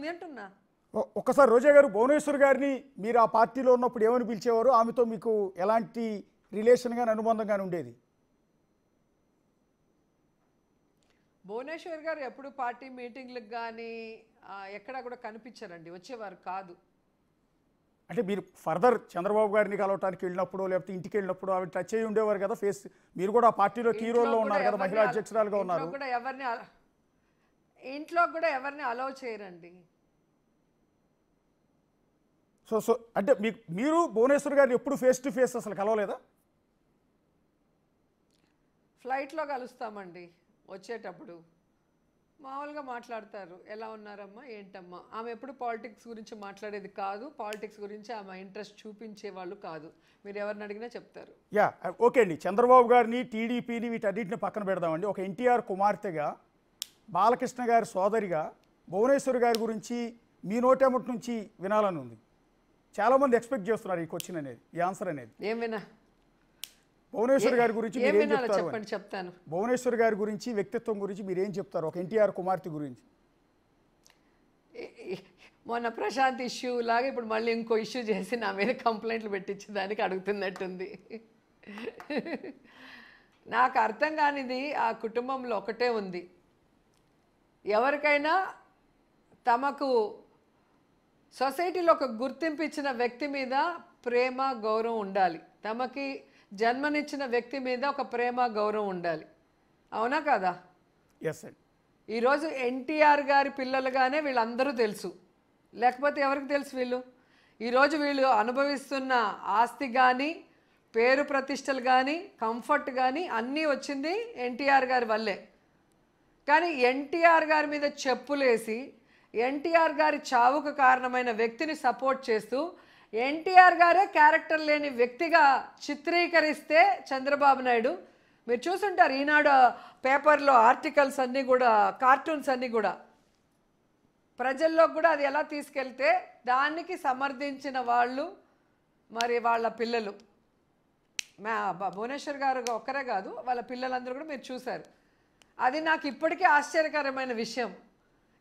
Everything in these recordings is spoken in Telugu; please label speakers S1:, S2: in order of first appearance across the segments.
S1: ఉంది అంటున్నా.
S2: ఒక్కసారి రోజా గారు, భువనేశ్వర్ గారిని మీరు ఆ పార్టీలో ఉన్నప్పుడు ఏమని పిలిచేవారు? ఆమెతో మీకు ఎలాంటి రిలేషన్ గాని అనుబంధం గాని ఉండేది?
S1: భువనేశ్వర్ గారు ఎప్పుడు పార్టీ మీటింగ్లకు కానీ ఎక్కడా కూడా కనిపించారండి, వచ్చేవారు కాదు.
S2: అంటే మీరు ఫర్దర్ చంద్రబాబు గారిని కలవటానికి వెళ్ళినప్పుడు లేకపోతే ఇంటికి వెళ్ళినప్పుడు ఆవిడ టచ్ అయ్యి ఉండేవారు కదా ఫేస్? మీరు కూడా ఆ పార్టీలో కీ రోల్లో ఉన్నారు కదా, మహిళా అధ్యక్షురాలుగా ఉన్నారు.
S1: ఇంట్లో కూడా ఎవరిని అలౌ చేయరండి.
S2: సో అంటే మీరు భువనేశ్వర్ గారిని ఎప్పుడు ఫేస్ టు ఫేస్ అసలు కలవలేదా?
S1: ఫ్లైట్లో కలుస్తామండి, వచ్చేటప్పుడు మామూలుగా మాట్లాడతారు, ఎలా ఉన్నారమ్మా ఏంటమ్మా. ఆమె ఎప్పుడు పాలిటిక్స్ గురించి మాట్లాడేది కాదు, పాలిటిక్స్ గురించి ఆమె ఇంట్రెస్ట్ చూపించే వాళ్ళు కాదు. మీరు ఎవరిని అడిగినా చెప్తారు.
S2: యా ఓకే అండి. చంద్రబాబు గారిని, టీడీపీని, వీటన్నిటిని పక్కన పెడదామండి. ఒక ఎన్టీఆర్ కుమార్తెగా, బాలకృష్ణ గారి సోదరిగా భువనేశ్వర్ గారి గురించి మీ నోటేమటి నుంచి వినాలని ఉంది. చాలామంది ఎక్స్పెక్ట్ చేస్తున్నారు ఈ క్వశ్చన్ అనేది, ఈ ఆన్సర్ అనేది.
S1: ఏం వినా?
S2: భువనేశ్వర్ గారి గురించి మీరు ఏం చెప్తారు?
S1: చెప్పండి, చెప్తాను.
S2: భువనేశ్వర్ గారి గురించి, వ్యక్తిత్వం గురించి మీరు ఏం చెప్తారు ఒక ఎన్టీఆర్ కుమార్తె గురించి?
S1: మొన్న ప్రశాంత్ ఇష్యూ లాగా ఇప్పుడు మళ్ళీ ఇంకో ఇష్యూ చేసి నా మీద కంప్లైంట్లు పెట్టించే దానికి అడుగుతున్నట్టుంది. నాకు అర్థం కానిది ఆ కుటుంబంలో ఒకటే ఉంది. ఎవరికైనా తమకు సొసైటీలో ఒక గుర్తింపు ఇచ్చిన వ్యక్తి మీద ప్రేమ గౌరవం ఉండాలి. తమకి జన్మనిచ్చిన వ్యక్తి మీద ఒక ప్రేమ గౌరవం ఉండాలి. అవునా కదా?
S2: ఎస్ అండి.
S1: ఈరోజు ఎన్టీఆర్ గారి పిల్లలుగానే వీళ్ళందరూ తెలుసు, లేకపోతే ఎవరికి తెలుసు? ఈరోజు వీళ్ళు అనుభవిస్తున్న ఆస్తి కానీ, పేరు ప్రతిష్టలు కానీ, కంఫర్ట్ కానీ అన్నీ వచ్చింది ఎన్టీఆర్ గారి వల్లే. కానీ ఎన్టీఆర్ గారి మీద చెప్పులేసి ఎన్టీఆర్ గారి చావుకు కారణమైన వ్యక్తిని సపోర్ట్ చేస్తూ ఎన్టీఆర్ గారే క్యారెక్టర్ లేని వ్యక్తిగా చిత్రీకరిస్తే చంద్రబాబు నాయుడు, మీరు చూసుంటారు ఈనాడు పేపర్లో ఆర్టికల్స్ అన్నీ కూడా, కార్టూన్స్ అన్నీ కూడా ప్రజల్లో కూడా అది ఎలా తీసుకెళ్తే దానికి సమర్థించిన వాళ్ళు మరి వాళ్ళ పిల్లలు. భువనేశ్వర్ గారు ఒక్కరే కాదు, వాళ్ళ పిల్లలందరూ కూడా మీరు చూశారు. అది నాకు ఇప్పటికీ ఆశ్చర్యకరమైన విషయం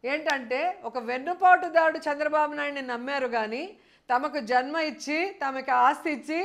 S1: ఏంటంటే, ఒక వెన్నుపోటుదాడు చంద్రబాబు నాయుడిని నమ్మారు కానీ తమకు జన్మ ఇచ్చి, తమకి ఆస్తి ఇచ్చి,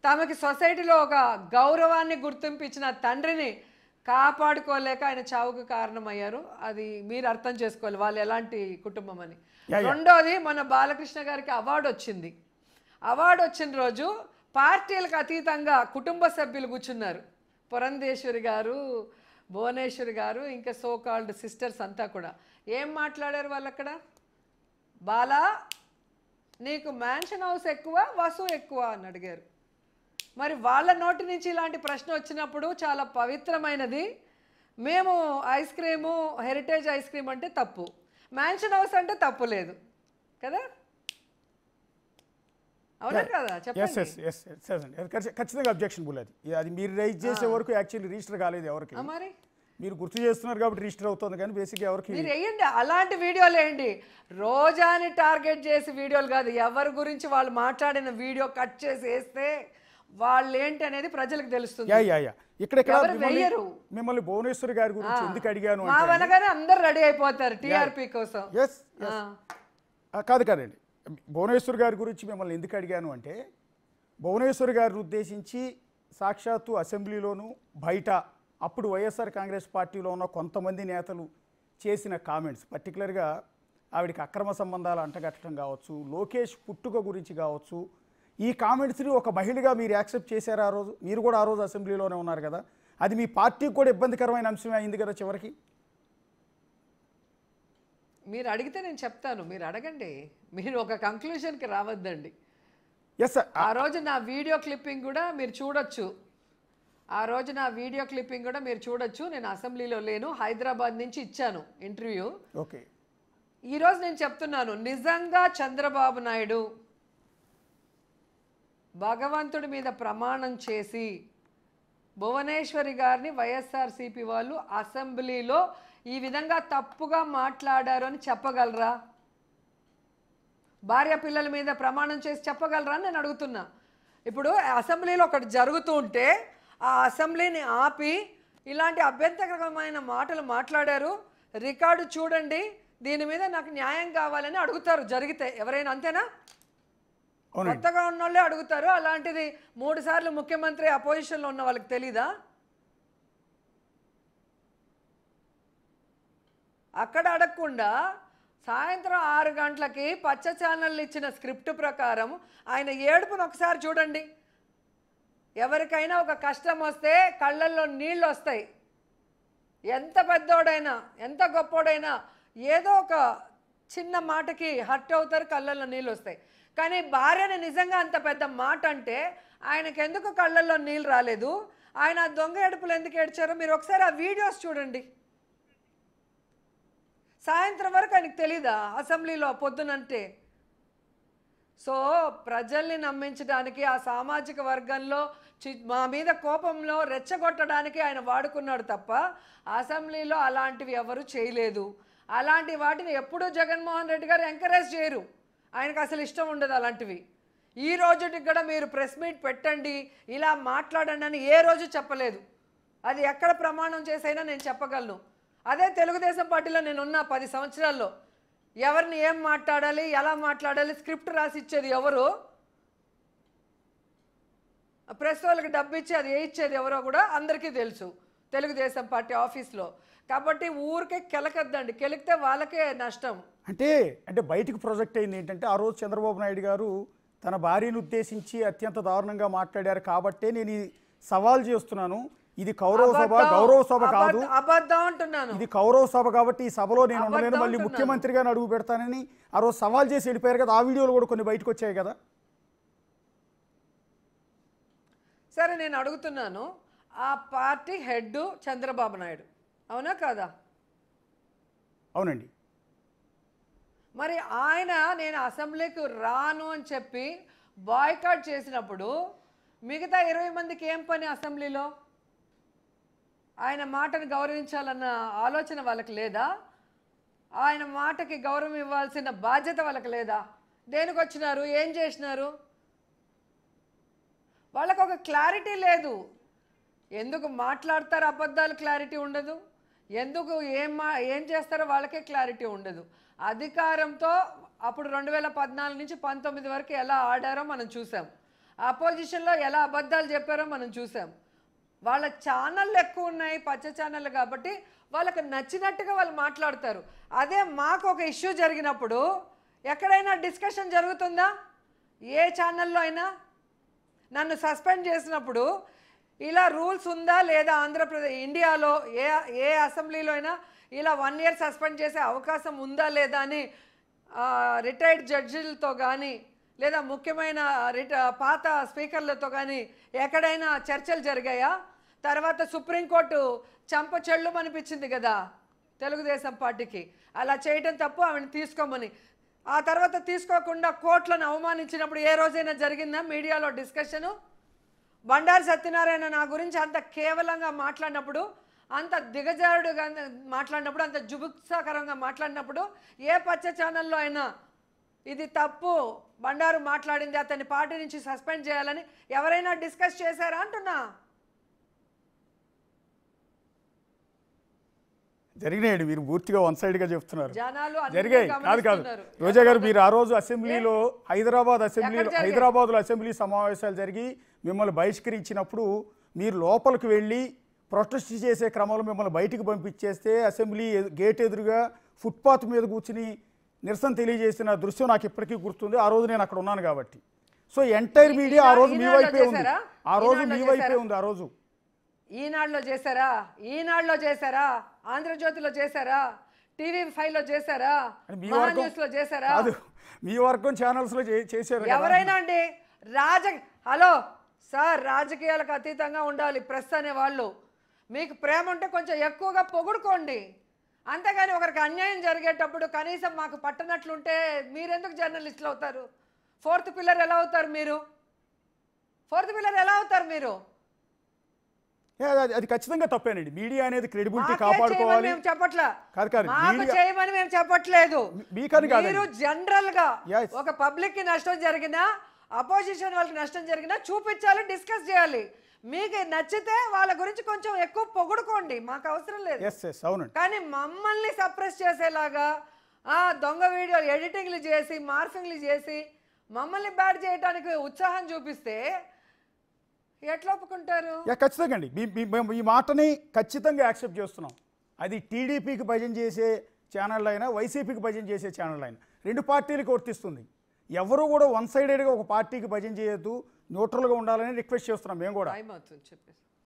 S1: తమకి సొసైటీలో ఒక గౌరవాన్ని గుర్తింపు ఇచ్చిన తండ్రిని కాపాడుకోలేక ఆయన చావుకు కారణమయ్యారు. అది మీరు అర్థం చేసుకోవాలి వాళ్ళు ఎలాంటి కుటుంబం అని. రెండోది, మన బాలకృష్ణ గారికి అవార్డు వచ్చింది. అవార్డు వచ్చిన రోజు పార్టీలకు అతీతంగా కుటుంబ సభ్యులు కూర్చున్నారు. పురంధేశ్వరి గారు, భువనేశ్వరి గారు, ఇంకా సో కాల్డ్ సిస్టర్స్ అంతా కూడా ఏం మాట్లాడారు వాళ్ళు అక్కడ? బాలా నీకు మ్యాన్షన్ హౌస్ ఎక్కువ, వసు ఎక్కువ అని అడిగారు. మరి వాళ్ళ నోటి నుంచి ఇలాంటి ప్రశ్న వచ్చినప్పుడు చాలా పవిత్రమైనది. మేము ice cream, heritage ice cream అంటే తప్పు, మ్యాన్షన్ హౌస్ అంటే తప్పు లేదు కదా? అవునా కదా?
S2: చెప్పండి. ఖచ్చితంగా అబ్జెక్షనబుల్ అది. అది మీరు రైజ్ చేసే వరకు యాక్చువల్లీ రిజిస్టర్ కాలేదు ఎవరికి.
S1: మరి
S2: మీరు గుర్తు చేస్తున్నారు కాబట్టి రిజిస్టర్ అవుతుంది, కానీ బేసిక్గా ఎవరికి.
S1: మీరు వేయండి అలాంటి వీడియోలు వేయండి. రోజాని టార్గెట్ చేసి వీడియోలు కాదు, ఎవరి గురించి వాళ్ళు మాట్లాడిన వీడియో కట్ చేసి వేస్తే వాళ్ళు ఏంటి అనేది ప్రజలకు తెలుస్తుంది.
S2: మిమ్మల్ని భువనేశ్వర్ గారి గురించి ఎందుకు అడిగాను
S1: అనగానే అందరు రెడీ అయిపోతారు టీఆర్పీ కోసం.
S2: కాదండి, భువనేశ్వర్ గారి గురించి మిమ్మల్ని ఎందుకు అడిగాను అంటే, భువనేశ్వర్ గారిని ఉద్దేశించి సాక్షాత్తు అసెంబ్లీలోనూ బయట అప్పుడు వైఎస్ఆర్ కాంగ్రెస్ పార్టీలో ఉన్న కొంతమంది నేతలు చేసిన కామెంట్స్, పర్టికులర్గా ఆవిడికి అక్రమ సంబంధాలు అంటగట్టడం కావచ్చు, లోకేష్ పుట్టుక గురించి కావచ్చు, ఈ కామెంట్స్ని ఒక మహిళగా మీరు యాక్సెప్ట్ చేశారు. ఆ రోజు మీరు కూడా ఆ రోజు అసెంబ్లీలోనే ఉన్నారు కదా, అది మీ పార్టీకి కూడా ఇబ్బందికరమైన అంశమే అయింది కదా చివరికి.
S1: మీరు అడిగితే నేను చెప్తాను, మీరు అడగండి, మీరు ఒక కంక్లూషన్కి రావద్దండి.
S2: Yes sir.
S1: ఆ రోజు నా వీడియో క్లిప్పింగ్ కూడా మీరు చూడొచ్చు. నేను అసెంబ్లీలో లేను, హైదరాబాద్ నుంచి ఇచ్చాను ఇంటర్వ్యూ.
S2: ఓకే.
S1: ఈరోజు నేను చెప్తున్నాను, నిజంగా చంద్రబాబు నాయుడు భగవంతుడి మీద ప్రమాణం చేసి భువనేశ్వరి గారిని వైఎస్ఆర్సీపీ వాళ్ళు అసెంబ్లీలో ఈ విధంగా తప్పుగా మాట్లాడారు అని చెప్పగలరా? భార్య పిల్లల మీద ప్రమాణం చేసి చెప్పగలరా అని నేను అడుగుతున్నా. ఇప్పుడు అసెంబ్లీలో ఒకటి జరుగుతూ ఉంటే ఆ అసెంబ్లీని ఆపి ఇలాంటి అభ్యంతరకరమైన మాటలు మాట్లాడారు, రికార్డు చూడండి, దీని మీద నాకు న్యాయం కావాలని అడుగుతారు జరిగితే ఎవరైనా, అంతేనా?
S2: అవునండి.
S1: కొత్తగా ఉన్న వాళ్ళే అడుగుతారు. అలాంటిది 3 సార్లు ముఖ్యమంత్రి అపోజిషన్లో ఉన్న వాళ్ళకి తెలీదా? అక్కడ అడగకుండా సాయంత్రం 6 గంటలకి పచ్చ ఛానళ్ళు ఇచ్చిన స్క్రిప్ట్ ప్రకారం ఆయన ఏడుపును ఒకసారి చూడండి. ఎవరికైనా ఒక కష్టం వస్తే కళ్ళల్లో నీళ్ళు వస్తాయి. ఎంత పెద్దోడైనా ఎంత గొప్పోడైనా ఏదో ఒక చిన్న మాటకి హర్ట్ అవుతారు, కళ్ళల్లో నీళ్ళు వస్తాయి. కానీ భార్యని నిజంగా అంత పెద్ద మాట అంటే ఆయనకి ఎందుకు కళ్ళల్లో నీళ్ళు రాలేదు? ఆయన దొంగ ఏడుపులు ఎందుకు ఏడ్చారో మీరు ఒకసారి ఆ వీడియోస్ చూడండి. సాయంత్రం వరకు ఆయనకు తెలీదా అసెంబ్లీలో పొద్దునంటే? సో ప్రజల్ని నమ్మించడానికి ఆ సామాజిక వర్గంలో మా మీద కోపంలో రెచ్చగొట్టడానికి ఆయన వాడుకున్నాడు తప్ప అసెంబ్లీలో అలాంటివి ఎవరు చేయలేదు. అలాంటి వాటిని ఎప్పుడూ జగన్మోహన్ రెడ్డి గారు ఎంకరేజ్ చేయరు. ఆయనకు అసలు ఇష్టం ఉండదు అలాంటివి. ఈ రోజుకి కూడా మీరు ప్రెస్ మీట్ పెట్టండి, ఇలా మాట్లాడండి అని ఏ రోజు చెప్పలేదు. అది ఎక్కడ ప్రమాణం చేసైనా నేను చెప్పగలను. అదే తెలుగుదేశం పార్టీలో నేనున్నా 10 సంవత్సరాల్లో ఎవరిని ఏం మాట్లాడాలి, ఎలా మాట్లాడాలి స్క్రిప్ట్ రాసి ఇచ్చేది ఎవరు? ప్రెస్ వాళ్ళకి డబ్బు ఇచ్చి అది ఏ ఇచ్చేది ఎవరో కూడా అందరికీ తెలుసు తెలుగుదేశం పార్టీ ఆఫీస్లో. కాబట్టి ఊరికే కెలకద్దండి, కెలికితే వాళ్ళకే నష్టం.
S2: అంటే బయటికి ప్రొజెక్ట్ అయింది ఏంటంటే, ఆ రోజు చంద్రబాబు నాయుడు గారు తన భార్యను ఉద్దేశించి అత్యంత దారుణంగా మాట్లాడారు కాబట్టే నేను ఈ సవాల్ చేస్తున్నాను, ఇది కౌరవ సభ కాదు,
S1: అబద్ధం అంటున్నాను,
S2: ఇది కౌరవ సభ కాబట్టి ఈ సభలో నేను ఉండలేను, మళ్ళీ ముఖ్యమంత్రిగా అడుగు పెడతానని ఆ రోజు సవాల్ చేసి వెళ్ళిపోయారు కదా. ఆ వీడియోలు కూడా కొన్ని బయటకు వచ్చాయి కదా.
S1: సరే నేను అడుగుతున్నాను, ఆ పార్టీ హెడ్ చంద్రబాబు నాయుడు, అవునా కాదా?
S2: అవునండి.
S1: మరి ఆయన నేను అసెంబ్లీకి రాను అని చెప్పి బాయ్కాట్ చేసినప్పుడు మిగతా 20 మందికి ఏం పని అసెంబ్లీలో? ఆయన మాటను గౌరవించాలన్న ఆలోచన వాళ్ళకి లేదా? ఆయన మాటకి గౌరవం ఇవ్వాల్సిన బాధ్యత వాళ్ళకి లేదా? దేనికి వచ్చినారు, ఏం చేసినారు? వాళ్ళకు ఒక క్లారిటీ లేదు. ఎందుకు మాట్లాడతారు అబద్ధాలు క్లారిటీ ఉండదు, ఎందుకు ఏం చేస్తారో వాళ్ళకే క్లారిటీ ఉండదు. అధికారంతో అప్పుడు 2014 నుంచి 19 వరకు ఎలా ఆడారో మనం చూసాం. అపోజిషన్లో ఎలా అబద్ధాలు చెప్పారో మనం చూసాం. వాళ్ళ ఛానళ్ళు ఎక్కువ ఉన్నాయి, పచ్చ ఛానళ్ళు, కాబట్టి వాళ్ళకు నచ్చినట్టుగా వాళ్ళు మాట్లాడతారు. అదే మాకు ఒక ఇష్యూ జరిగినప్పుడు ఎక్కడైనా డిస్కషన్ జరుగుతుందా? ఏ ఛానల్లో అయినా నన్ను సస్పెండ్ చేసినప్పుడు ఇలా రూల్స్ ఉందా లేదా? ఆంధ్రప్రదేశ్ ఇండియాలో ఏ అసెంబ్లీలో అయినా ఇలా 1 year సస్పెండ్ చేసే అవకాశం ఉందా లేదా అని రిటైర్డ్ జడ్జిలతో కానీ లేదా ముఖ్యమైన పాత స్పీకర్లతో కానీ ఎక్కడైనా చర్చలు జరిగాయా? తర్వాత సుప్రీంకోర్టు చంప చెళ్ళు అనిపించింది కదా తెలుగుదేశం పార్టీకి, అలా చేయటం తప్పు, ఆమెను తీసుకోమని. ఆ తర్వాత తీసుకోకుండా కోర్టులను అవమానించినప్పుడు ఏ రోజైనా జరిగిందా మీడియాలో డిస్కషను? బండారు సత్యనారాయణ నా గురించి అంత కేవలంగా మాట్లాడినప్పుడు, అంత దిగజారుడుగా మాట్లాడినప్పుడు, అంత జుగుప్సాకరంగా మాట్లాడినప్పుడు ఏ పచ్చ ఛానల్లో అయినా ఇది తప్పు, బండారు మాట్లాడింది, అతని పార్టీ నుంచి సస్పెండ్ చేయాలని ఎవరైనా డిస్కస్ చేశారా అంటున్నా?
S2: జరిగినాయండి, మీరు పూర్తిగా వన్ సైడ్గా చెప్తున్నారు.
S1: జరిగాయి
S2: కాదు రోజా గారు, మీరు ఆ రోజు అసెంబ్లీలో హైదరాబాద్లో అసెంబ్లీ సమావేశాలు జరిగి మిమ్మల్ని బహిష్కరించినప్పుడు మీరు లోపలికి వెళ్ళి ప్రొటెస్ట్ చేసే క్రమంలో మిమ్మల్ని బయటికి పంపించేస్తే అసెంబ్లీ గేట్ ఎదురుగా ఫుట్పాత్ మీద కూర్చుని నిరసన తెలియజేసిన దృశ్యం నాకు ఇప్పటికీ గుర్తుంది. ఆ రోజు నేను అక్కడ ఉన్నాను కాబట్టి. సో ఎంటైర్ మీడియా ఆ రోజు మీ వైపే ఉంది, ఆ రోజు మీ వైపే ఉంది. ఆ రోజు
S1: ఈనాడులో చేశారా, ఆంధ్రజ్యోతిలో చేశారా, TV5లో చేశారా, న్యూస్లో చేశారా?
S2: మీ వర్గం ఛానల్స్లో చేశారు
S1: ఎవరైనా అండి. హలో సార్, రాజకీయాలకు అతీతంగా ఉండాలి ప్రెస్ అనే వాళ్ళు. మీకు ప్రేమ ఉంటే కొంచెం ఎక్కువగా పొగుడుకోండి, అంతేగాని ఒకరికి అన్యాయం జరిగేటప్పుడు కనీసం మాకు పట్టనట్లుంటే మీరెందుకు జర్నలిస్టులు అవుతారు? ఫోర్త్ పిల్లర్ ఎలా అవుతారు మీరు? మీరు
S2: అది ఖచ్చితంగా తప్పేనండి. మీడియా అనేది క్రెడిబిలిటీ కాపాడుకోవాలి.
S1: చేయమని మేము చెప్పట్లేదు. మీరు జనరల్ గా ఒక పబ్లిక్ కి నష్టం జరిగినా, అపోజిషన్ వాళ్ళకి నష్టం జరిగినా చూపించాలి, డిస్కస్ చేయాలి. మీకు నచ్చితే వాళ్ళ గురించి కొంచెం ఎక్కువ పొగుడుకోండి, మాకు అవసరం లేదు.
S2: అవును.
S1: కానీ మమ్మల్ని సప్రెస్ చేసేలాగా దొంగ వీడియోలు ఎడిటింగ్లు చేసి మార్ఫింగ్లు చేసి మమ్మల్ని బ్యాడ్ చేయడానికి ఉత్సాహం చూపిస్తే ఎట్లా ఒప్పుకుంటారు?
S2: ఖచ్చితంగా అండి మేము ఈ మాటని ఖచ్చితంగా యాక్సెప్ట్ చేస్తున్నాం. అది టీడీపీకి భజన చేసే ఛానల్ అయినా వైసీపీకి భజన చేసే ఛానల్ అయినా 2 పార్టీలకు వర్తిస్తుంది. ఎవరు కూడా వన్ సైడెడ్గా ఒక పార్టీకి భజన చేయొద్దు, న్యూట్రల్గా ఉండాలని రిక్వెస్ట్ చేస్తున్నాం మేము కూడా.
S1: టైం అవుతుంది చెప్పేసి.